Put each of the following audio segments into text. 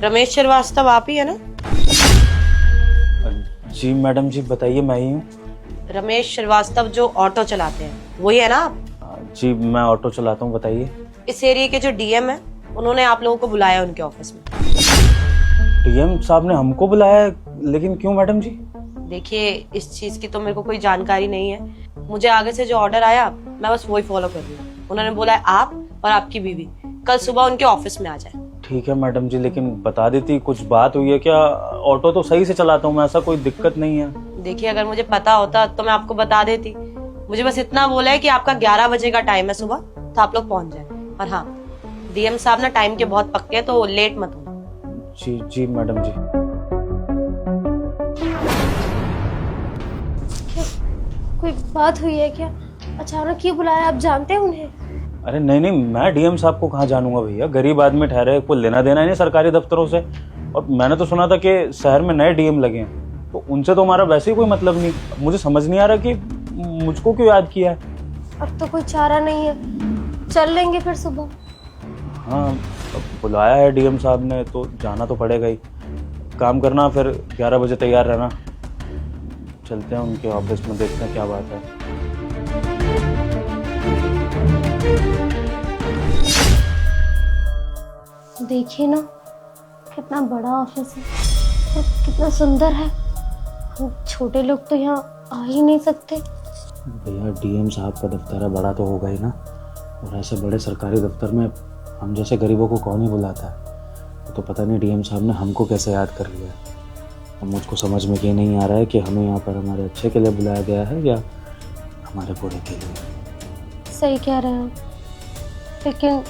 रमेश श्रीवास्तव आप ही है ना? जी मैडम जी, बताइए, मैं ही हूँ। रमेश श्रीवास्तव जो ऑटो चलाते हैं, वही है ना आप? जी मैं ऑटो चलाता हूँ, बताइए। इस एरिया के जो डीएम है, उन्होंने आप लोगों को बुलाया उनके ऑफिस में। डीएम साहब ने हमको बुलाया है, लेकिन क्यों मैडम जी? देखिए, इस चीज की तो मेरे को कोई जानकारी नहीं है। मुझे आगे से जो ऑर्डर आया, मैं बस वही फॉलो कर रही हूँ। उन्होंने बोला है आप और आपकी बीवी कल सुबह उनके ऑफिस में आ जाए। ठीक है मैडम जी, लेकिन बता देती, कुछ बात हुई है क्या? ऑटो तो सही से चलाता हूँ मैं, ऐसा कोई दिक्कत नहीं है। देखिए, अगर मुझे पता होता तो मैं आपको बता देती। मुझे बस इतना बोला है कि आपका 11 बजे का टाइम है सुबह, तो आप लोग पहुंच जाए। और हाँ, डीएम साहब ना टाइम के बहुत पक्के हैं, तो लेट मत हो। जी जी मैडम जी। कोई बात हुई है क्या? अचानक क्यों बुलाया? आप जानते हैं उन्हें? अरे नहीं नहीं, मैं डीएम साहब को कहाँ जानूंगा भैया, गरीब आदमी ठहरे, कोई लेना देना ही नहीं सरकारी दफ्तरों से। और मैंने तो सुना था कि शहर में नए डीएम लगे हैं, तो उनसे तो हमारा वैसे ही कोई मतलब नहीं। मुझे समझ नहीं आ रहा कि मुझको क्यों याद किया है। अब तो कोई चारा नहीं है, चल लेंगे फिर सुबह। हाँ, अब बुलाया है डीएम साहब ने तो जाना तो पड़ेगा ही। काम करना, फिर 11 बजे तैयार रहना। चलते हैं उनके ऑफिस में, देखते हैं क्या बात है। देखिए ना, कितना बड़ा ऑफिस है और कितना सुंदर है। हम छोटे लोग तो यहाँ आ ही नहीं सकते। भैया, डीएम साहब का दफ्तर है, बड़ा तो होगा ही ना। और ऐसे बड़े सरकारी दफ्तर में हम जैसे गरीबों को कौन ही बुलाता है। तो पता नहीं डीएम साहब ने हमको कैसे याद कर लिया। अब मुझको समझ में ये नहीं आ रहा है कि हमें यहाँ पर हमारे अच्छे के लिए बुलाया गया है या हमारे बुरे के लिए। सही कह रहे हैं, लेकिन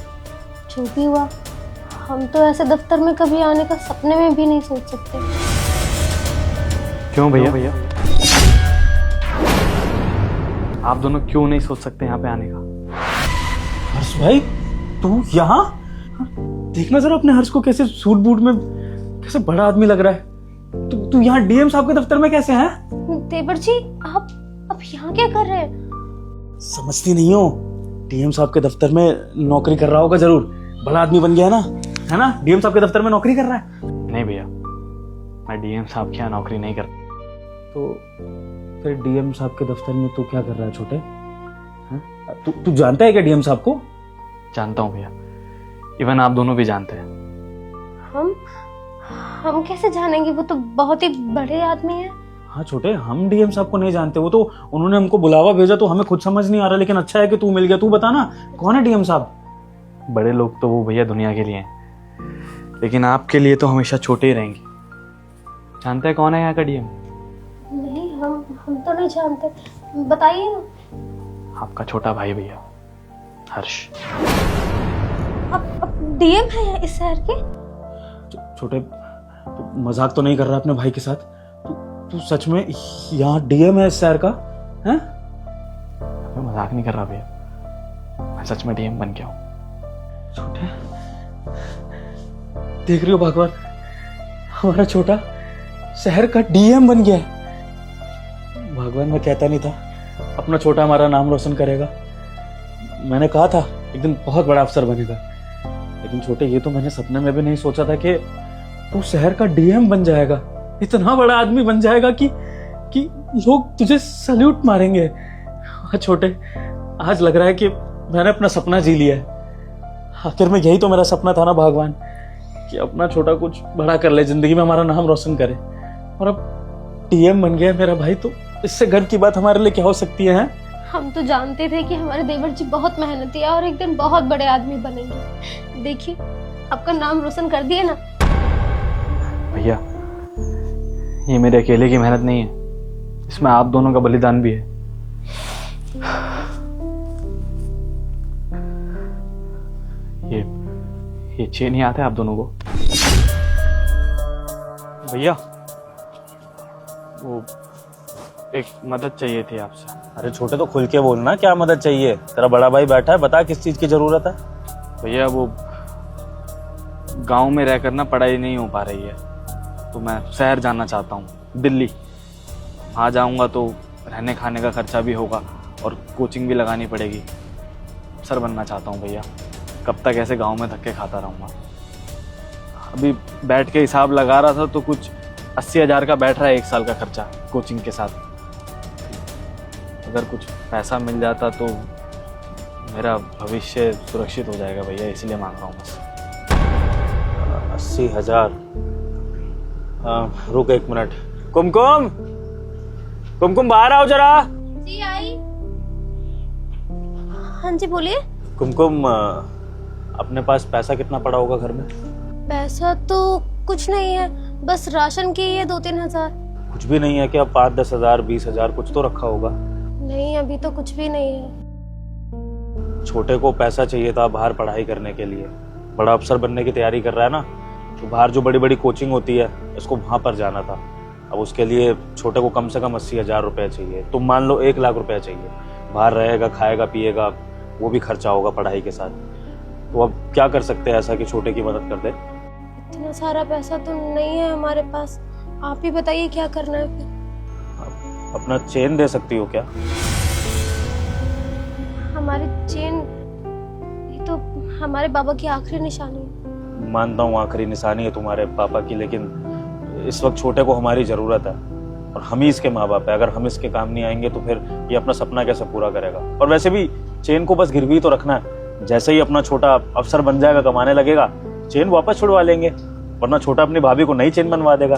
जो भी हुआ, हम तो ऐसे दफ्तर में कभी आने का सपने में भी नहीं सोच सकते। क्यों भैया? आप दोनों क्यों नहीं सोच सकते यहाँ पे आने का? हर्ष भाई, तू यहाँ? देखना जरा अपने हर्ष को, कैसे सूट बूट में, कैसे बड़ा आदमी लग रहा है। तू यहाँ डीएम साहब के दफ्तर में कैसे है? देवर जी, आप यहाँ क्या कर रहे हैं? समझती नहीं हो, डीएम साहब के दफ्तर में नौकरी कर रहा होगा जरूर। बड़ा आदमी बन गया है ना? डीएम साहब के दफ्तर में नौकरी कर रहा है। नहीं भैया, मैं डीएम साहब के यहाँ नौकरी नहीं करता। तो फिर डीएम साहब के दफ्तर में तू क्या कर रहा है छोटे? तू जानता है क्या डीएम साहब को? जानता हूँ भैया, इवन आप दोनों भी जानते हैं। हम कैसे जानेंगे? वो तो बहुत ही बड़े आदमी हैं। हाँ छोटे, हम डीएम साहब को नहीं जानते। वो तो उन्होंने हमको बुलावा भेजा, तो हमें खुद समझ नहीं आ रहा। लेकिन अच्छा है कि तू मिल गया। तू बता ना, कौन है डीएम साहब? बड़े लोग तो वो भैया दुनिया के लिए हैं, लेकिन आपके लिए तो हमेशा छोटे ही रहेंगे। जानते हैं कौन है यहाँ का डीएम? नहीं, हम तो नहीं जानते, बताइए ना। आपका छोटा भाई भैया, हर्ष। आप डीएम है इस शहर के? छोटे, तू मजाक तो नहीं कर रहा अपने भाई के साथ? तू सच में यहाँ डीएम है इस शहर का? हैं? मैं मजाक नहीं कर रहा भैया, मैं सच में डीएम बन गया हूँ। छोटे, देख रही हो भगवान, हमारा छोटा शहर का डीएम बन गया है। भगवान, मैं कहता नहीं था अपना छोटा हमारा नाम रोशन करेगा। मैंने कहा था एक दिन बहुत बड़ा अफसर बनेगा। लेकिन छोटे, ये तो मैंने सपने में भी नहीं सोचा था कि तू शहर का डीएम बन जाएगा। इतना बड़ा आदमी बन जाएगा कि लोग तुझे सल्यूट मारेंगे। हाँ छोटे, आज लग रहा है कि मैंने अपना सपना जी लिया है। आखिर में यही तो मेरा सपना था ना भगवान, कि अपना छोटा कुछ बड़ा कर ले, जिंदगी में हमारा नाम रोशन करे। और अब डीएम बन गया मेरा भाई, तो इससे गर्व की बात हमारे लिए क्या हो सकती है? हम तो जानते थे कि हमारे देवर जी बहुत मेहनती है और एक दिन बहुत बड़े आदमी बनेंगे। देखिए, आपका नाम रोशन कर दिए ना। भैया, ये मेरे अकेले की मेहनत नहीं है, इसमें आप दोनों का बलिदान भी है। ये चेन याद है आप दोनों को? भैया, वो एक मदद चाहिए थी आपसे। अरे छोटे, तो खुल के बोलना, क्या मदद चाहिए? तेरा बड़ा भाई बैठा है, बता किस चीज की जरूरत है? भैया, वो गांव में रहकर ना पढ़ाई नहीं हो पा रही है, तो मैं शहर जाना चाहता हूँ, दिल्ली। वहाँ जाऊँगा तो रहने खाने का खर्चा भी होगा और कोचिंग भी लगानी पड़ेगी। अफसर बनना चाहता हूँ भैया, कब तक ऐसे गांव में धक्के खाता रहूँगा? अभी बैठ के हिसाब लगा रहा था तो कुछ 80,000 का बैठ रहा है 1 साल का खर्चा कोचिंग के साथ। अगर कुछ पैसा मिल जाता तो मेरा भविष्य सुरक्षित हो जाएगा भैया, इसलिए मांग रहा हूँ बस। 80,000। रुक 1 मिनट। कुमकुम, कुमकुम बाहर आओ जरा। जी आई। हाँ जी बोलिए। कुमकुम, अपने पास पैसा कितना पड़ा होगा घर में? पैसा तो कुछ नहीं है, बस राशन की है 2-3 हजार। कुछ भी नहीं है क्या? 5-10 हजार 20,000 कुछ तो रखा होगा। नहीं अभी तो कुछ भी नहीं है। छोटे को पैसा चाहिए था बाहर पढ़ाई करने के लिए, बड़ा अफसर बनने की तैयारी कर रहा है ना, तो बाहर जो बड़ी बड़ी कोचिंग होती है इसको वहाँ पर जाना था। अब उसके लिए छोटे को कम से कम 80,000 रुपये चाहिए। तुम मान लो 1 लाख रुपया चाहिए। बाहर रहेगा, खाएगा पिएगा, वो भी खर्चा होगा पढ़ाई के साथ। तो अब क्या कर सकते हैं ऐसा कि छोटे की मदद कर दे? इतना सारा पैसा तो नहीं है हमारे पास, आप ही बताइए क्या करना है फिर। अपना चेन दे सकती हो क्या? हमारी चेन, ये तो हमारे बाबा की आखिरी निशानी है। मानता हूँ आखिरी निशानी है तुम्हारे पापा की, लेकिन इस वक्त छोटे को हमारी ज़रूरत है और हम ही इसके माँ बाप है। अगर हम इसके काम नहीं आएंगे तो फिर ये अपना सपना कैसे पूरा करेगा? और वैसे भी चेन को बस गिरवी तो रखना है, जैसे ही अपना छोटा अफसर बन जाएगा, कमाने लगेगा, चेन वापस छुड़वा लेंगे, वरना छोटा अपनी भाभी को नई चेन बनवा देगा।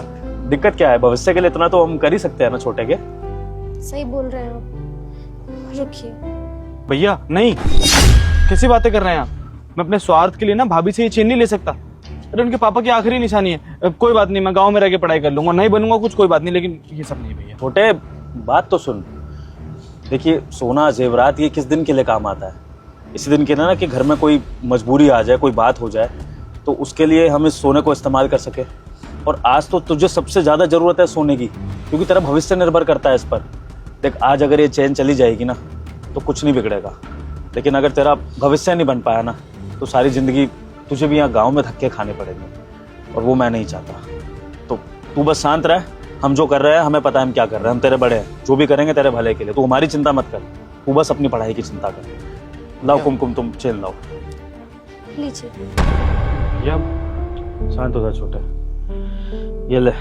दिक्कत क्या है? भविष्य के लिए इतना तो हम कर ही सकते हैं ना छोटे के। सही बोल रहे हैं आप, रुकिए। भैया नहीं, कैसी बातें कर रहे हैं आप? मैं अपने स्वार्थ के लिए ना भाभी से ये चेन नहीं ले सकता। अरे उनके पापा की आखिरी निशानी है। कोई बात नहीं, मैं गांव में रह के पढ़ाई कर लूंगा, नहीं बनूंगा कुछ, कोई बात नहीं, लेकिन ये सब नहीं भैया। छोटे बात तो सुन। देखिए सोना जेवरात ये किस दिन के लिए काम आता है? इसी दिन के ना कि घर में कोई मजबूरी आ जाए, कोई बात हो जाए तो उसके लिए हम इस सोने को इस्तेमाल कर सके। और आज तो तुझे सबसे ज्यादा जरूरत है सोने की, क्योंकि तेरा भविष्य निर्भर करता है इस पर। देख आज अगर ये चेन चली जाएगी ना तो कुछ नहीं बिगड़ेगा, लेकिन अगर तेरा भविष्य नहीं बन पाया ना तो सारी जिंदगी तुझे भी यहाँ गांव में धक्के खाने पड़ेंगे, और वो मैं नहीं चाहता। तो तू बस शांत रह, हम जो कर रहे हैं हमें पता है हम क्या कर रहे हैं, हम तेरे बड़े हैं, जो भी करेंगे तेरे भले के लिए। तू हमारी चिंता मत कर, तू बस अपनी पढ़ाई की चिंता कर। लाओ कुमकुम, तुम चेन लाओ। लीजिए। या शांत हो जा छोटे, ये ले,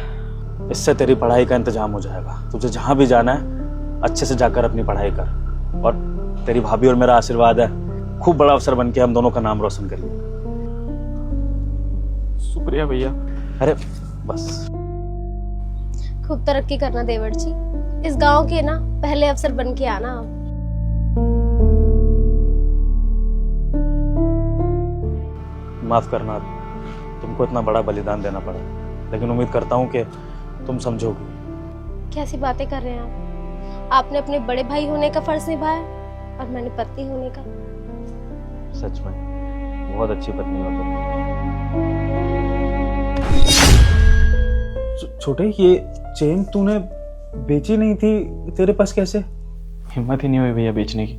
इससे तेरी पढ़ाई का इंतजाम हो जाएगा। तुझे जहां भी जाना है अच्छे से जाकर अपनी पढ़ाई कर, और तेरी भाभी और मेरा आशीर्वाद है खूब बड़ा अफसर बन के हम दोनों का नाम रोशन करिए। शुक्रिया भैया। अरे बस। खूब तरक्की करना देवर जी, इस गांव के ना पहले अफसर बन के आना आप। माफ करना, तुमको इतना बड़ा बलिदान देना पड़ा, लेकिन उम्मीद करता हूँ कि तुम समझोगी। कैसी बातें कर रहे हैं आप? आपने अपने बड़े भाई होने का फर्ज निभाया और मैंने पत्नी होने का। सच में बहुत अच्छी पत्नी हो तुम। छोटे, ये चेन तूने बेची नहीं थी, तेरे पास कैसे? हिम्मत ही नहीं हुई भैया बेचने की।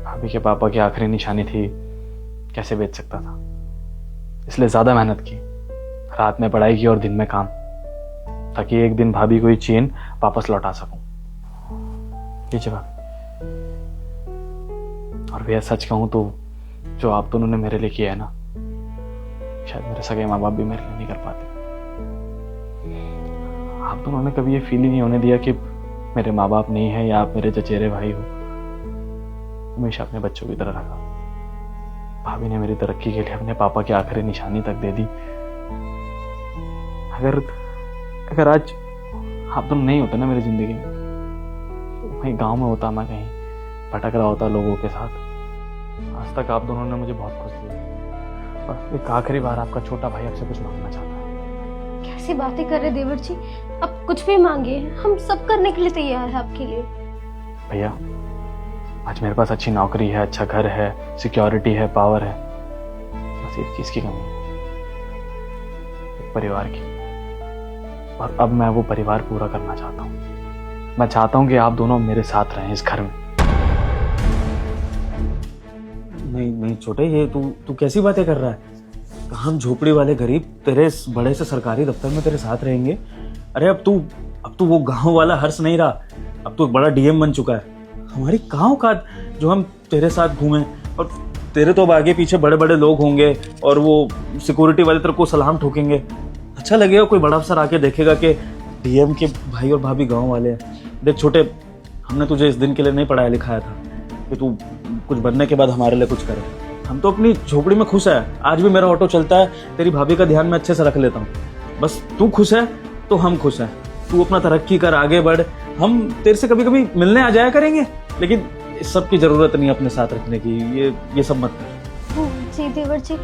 भाभी के पापा की आखिरी निशानी थी, कैसे बेच सकता था? इसलिए ज्यादा मेहनत की, रात में पढ़ाई की और दिन में काम, ताकि एक दिन भाभी को ये चेन वापस लौटा सकूं। लीजिए भाभी। और भैया सच कहूं तो जो आप दोनों ने मेरे लिए किया है ना, शायद मेरे सगे माँ बाप भी मेरे लिए नहीं कर पाते। आप दोनों ने कभी ये फील ही नहीं होने दिया कि मेरे माँ बाप नहीं है या आप मेरे चचेरे भाई हो। हमेशा अपने बच्चों की तरह रखा। भाभी ने मेरी तरक्की के लिए अपने पापा की आखिरी निशानी तक दे दी। अगर आज आप दोनों नहीं होते ना मेरी जिंदगी में, कहीं गांव में होता, मैं कहीं भटक रहा होता लोगों के साथ। आज तक आप दोनों ने मुझे बहुत खुश किया। और एक आखिरी बार आपका छोटा भाई आपसे कुछ मांगना चाहता है। कैसी बातें कर रहे देवर जी, आप कुछ भी मांगिए, हम सब करने के लिए तैयार है आपके लिए। भैया आज मेरे पास अच्छी नौकरी है, अच्छा घर है, सिक्योरिटी है, पावर है, बस एक चीज की कमी है, एक परिवार की। और अब मैं वो परिवार पूरा करना चाहता हूँ। मैं चाहता हूँ कि आप दोनों मेरे साथ रहें इस घर में। नहीं छोटे, ये तू कैसी बातें कर रहा है? हम झोपड़ी वाले गरीब तेरे बड़े से सरकारी दफ्तर में तेरे साथ रहेंगे। अरे अब तू वो गांव वाला हर्ष नहीं रहा, अब तू एक बड़ा डीएम बन चुका है। हमारी गांव का जो हम तेरे साथ घूमें, और तेरे तो अब आगे पीछे बड़े बड़े लोग होंगे और वो सिक्योरिटी वाले तेरे को सलाम ठोकेंगे। अच्छा लगेगा कोई बड़ा अफसर आके देखेगा कि डीएम के भाई और भाभी गांव वाले हैं। देख छोटे, हमने तुझे इस दिन के लिए नहीं पढ़ाया लिखाया था कि तू कुछ बनने के बाद हमारे लिए कुछ करे। हम तो अपनी झोपड़ी में खुश है। आज भी मेरा ऑटो चलता है, तेरी भाभी का ध्यान मैं अच्छे से रख लेता हूँ। बस तू खुश है तो हम खुश हैं। तू अपना तरक्की कर, आगे बढ़। हम तेरे से कभी कभी मिलने आ जाया करेंगे, लेकिन इस सब की जरूरत नहीं अपने साथ रखने की। ये सब मत कर। जी देवर जी,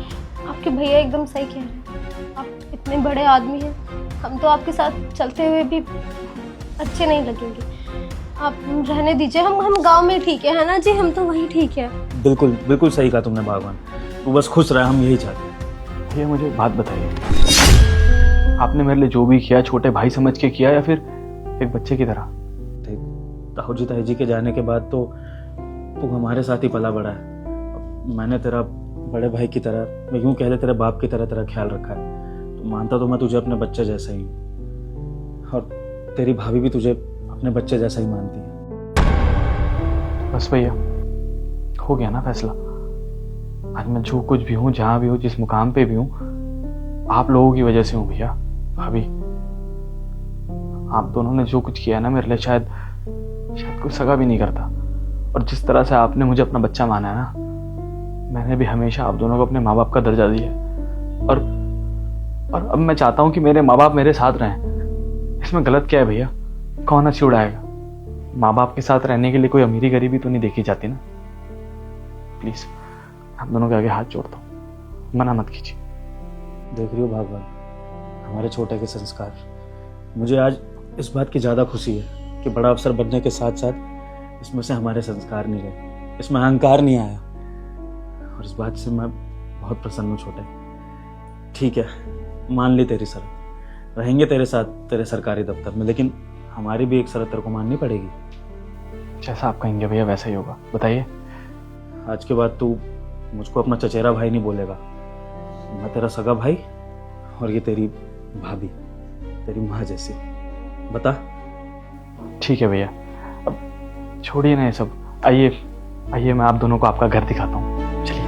आपके भैया एकदम सही कह रहे हैं। आप इतने बड़े आदमी हैं, हम तो आपके साथ चलते हुए भी अच्छे नहीं लगेंगे। आप रहने दीजिए, हम गांव में ठीक है ना जी? हम तो वहीं ठीक है। बिल्कुल बिल्कुल सही कहा तुमने भगवान। तू बस खुश रहा, हम यही चाहते हैं। भैया मुझे बात बताइए, आपने मेरे लिए जो भी किया छोटे भाई समझ के किया या फिर एक बच्चे की तरह? ताऊ जी ताई जी के जाने के बाद तो तू हमारे साथ ही पला बड़ा है। मैंने तेरा बड़े भाई की तरह, मैं यूं कह ले तेरे बाप की तरह तेरा ख्याल रखा है। तो मानता तो मैं तुझे अपने बच्चे जैसा ही हूँ, और तेरी भाभी भी तुझे अपने बच्चे जैसा ही मानती है। बस भैया, हो गया ना फैसला। आज मैं जो कुछ भी हूँ, जहाँ भी हूँ, जिस मुकाम पे भी हूँ, आप लोगों की वजह से हूँ भैया। भाभी, आप दोनों ने जो कुछ किया ना मेरे लिए, शायद कोई सगा भी नहीं करता। और जिस तरह से आपने मुझे अपना बच्चा माना है ना, मैंने भी हमेशा आप दोनों को अपने माँ बाप का दर्जा दिया है। और अब मैं चाहता हूँ कि मेरे माँ बाप मेरे साथ रहें। इसमें गलत क्या है भैया? कौन हंसी उड़ाएगा? माँ बाप के साथ रहने के लिए कोई अमीरी गरीबी तो नहीं देखी जाती ना। प्लीज, आप दोनों के आगे हाथ जोड़ता हूँ, मना मत कीजिए। देख रही हो भगवान, हमारे छोटे के संस्कार। मुझे आज इस बात की ज़्यादा खुशी है कि बड़ा अफसर बनने के साथ साथ इसमें से हमारे संस्कार नहीं गए, इसमें अहंकार नहीं आया। और इस बात से मैं बहुत प्रसन्न हूँ छोटे। ठीक है, मान ली तेरी शर्त, रहेंगे तेरे साथ तेरे सरकारी दफ्तर में, लेकिन हमारी भी एक शर्त तेरे को माननी पड़ेगी। जैसा आप कहेंगे भैया वैसा ही होगा। बताइए। आज के बाद तू मुझको अपना चचेरा भाई नहीं बोलेगा। मैं तेरा सगा भाई और ये तेरी भाभी, तेरी माँ जैसी। बता। ठीक है भैया, अब छोड़िए ना ये सब। आइए मैं आप दोनों को आपका घर दिखाता हूँ। चलिए।